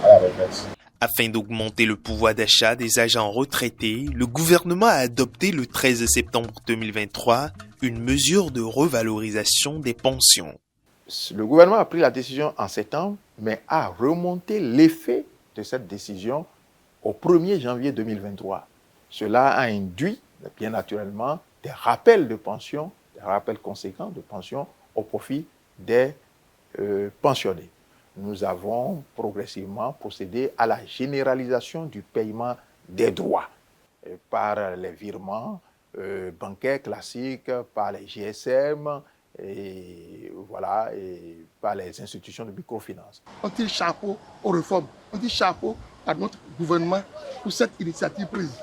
la retraite. Afin d'augmenter le pouvoir d'achat des agents retraités, le gouvernement a adopté le 13 septembre 2023 une mesure de revalorisation des pensions. Le gouvernement a pris la décision en septembre, mais a remonté l'effet de cette décision au 1er janvier 2023. Cela a induit, bien naturellement, des rappels de pension, des rappels conséquents de pension au profit des pensionnés. Nous avons progressivement procédé à la généralisation du paiement des droits par les virements bancaires classiques, par les GSM et par les institutions de microfinance. On tire chapeau aux réformes, on tire chapeau à notre gouvernement pour cette initiative prise.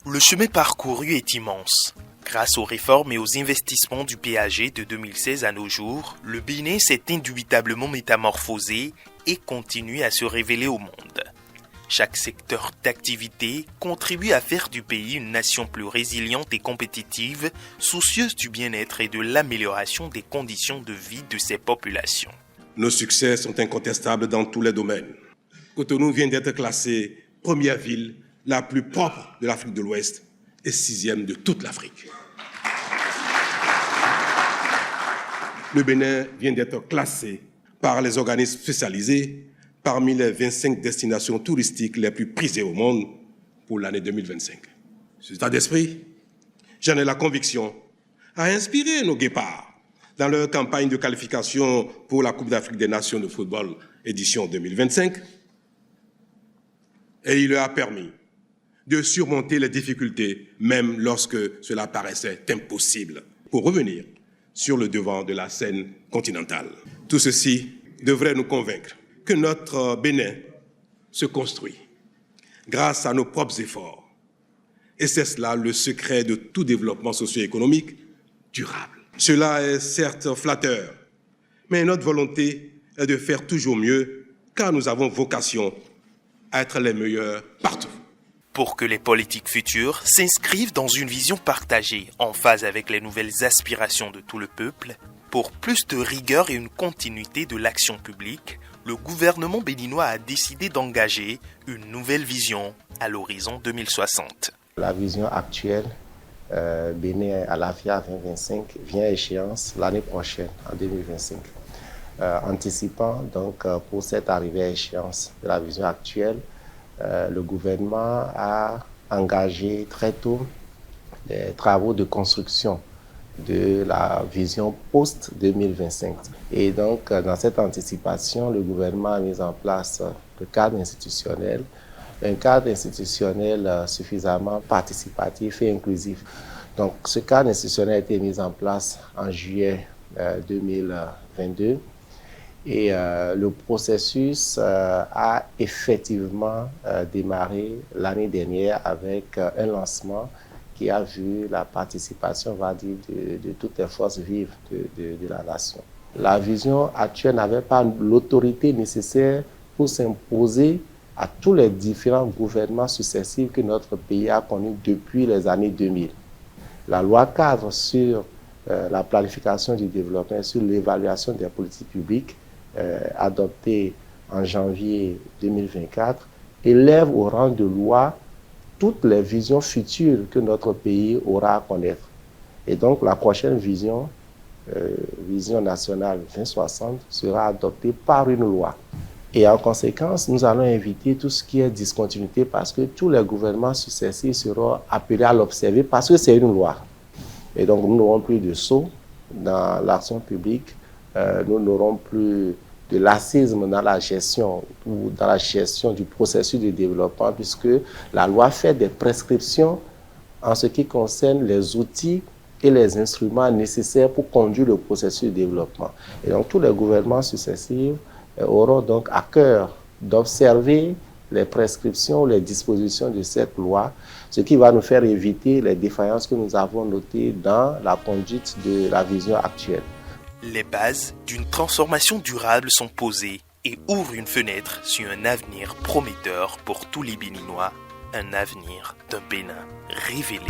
Le chemin parcouru est immense. Grâce aux réformes et aux investissements du PAG de 2016 à nos jours, le Bénin s'est indubitablement métamorphosé et continue à se révéler au monde. Chaque secteur d'activité contribue à faire du pays une nation plus résiliente et compétitive, soucieuse du bien-être et de l'amélioration des conditions de vie de ses populations. Nos succès sont incontestables dans tous les domaines. Cotonou vient d'être classée première ville la plus propre de l'Afrique de l'Ouest et 6e de toute l'Afrique. Le Bénin vient d'être classé par les organismes spécialisés parmi les 25 destinations touristiques les plus prisées au monde pour l'année 2025. Cet état d'esprit, j'en ai la conviction, a inspiré nos guépards dans leur campagne de qualification pour la Coupe d'Afrique des Nations de football édition 2025, et il leur a permis de surmonter les difficultés, même lorsque cela paraissait impossible, pour revenir sur le devant de la scène continentale. Tout ceci devrait nous convaincre que notre Bénin se construit grâce à nos propres efforts. Et c'est cela le secret de tout développement socio-économique durable. Cela est certes flatteur, mais notre volonté est de faire toujours mieux, car nous avons vocation à être les meilleurs partout. Pour que les politiques futures s'inscrivent dans une vision partagée, en phase avec les nouvelles aspirations de tout le peuple, pour plus de rigueur et une continuité de l'action publique, le gouvernement béninois a décidé d'engager une nouvelle vision à l'horizon 2060. La vision actuelle, Bénin à l'AFIA 2025, vient à échéance l'année prochaine, en 2025. Anticipant donc pour cette arrivée à échéance de la vision actuelle, le gouvernement a engagé très tôt des travaux de construction de la vision post-2025. Et donc, dans cette anticipation, le gouvernement a mis en place le cadre institutionnel, un cadre institutionnel suffisamment participatif et inclusif. Donc, ce cadre institutionnel a été mis en place en juillet 2022 et le processus a effectivement démarré l'année dernière avec un lancement qui a vu la participation, on va dire, de toutes les forces vives de la nation. La vision actuelle n'avait pas l'autorité nécessaire pour s'imposer à tous les différents gouvernements successifs que notre pays a connus depuis les années 2000. La loi cadre sur la planification du développement, sur l'évaluation des politiques publiques, adoptée en janvier 2024, élève au rang de loi toutes les visions futures que notre pays aura à connaître. Et donc la prochaine vision, vision nationale 2060, sera adoptée par une loi. Et en conséquence, nous allons éviter tout ce qui est discontinuité parce que tous les gouvernements successifs seront appelés à l'observer parce que c'est une loi. Et donc nous n'aurons plus de saut dans l'action publique, nous n'aurons plus de laxisme dans la gestion ou dans la gestion du processus de développement puisque la loi fait des prescriptions en ce qui concerne les outils et les instruments nécessaires pour conduire le processus de développement. Et donc tous les gouvernements successifs auront donc à cœur d'observer les prescriptions, les dispositions de cette loi, ce qui va nous faire éviter les défaillances que nous avons notées dans la conduite de la vision actuelle. Les bases d'une transformation durable sont posées et ouvrent une fenêtre sur un avenir prometteur pour tous les Béninois, un avenir d'un Bénin révélé.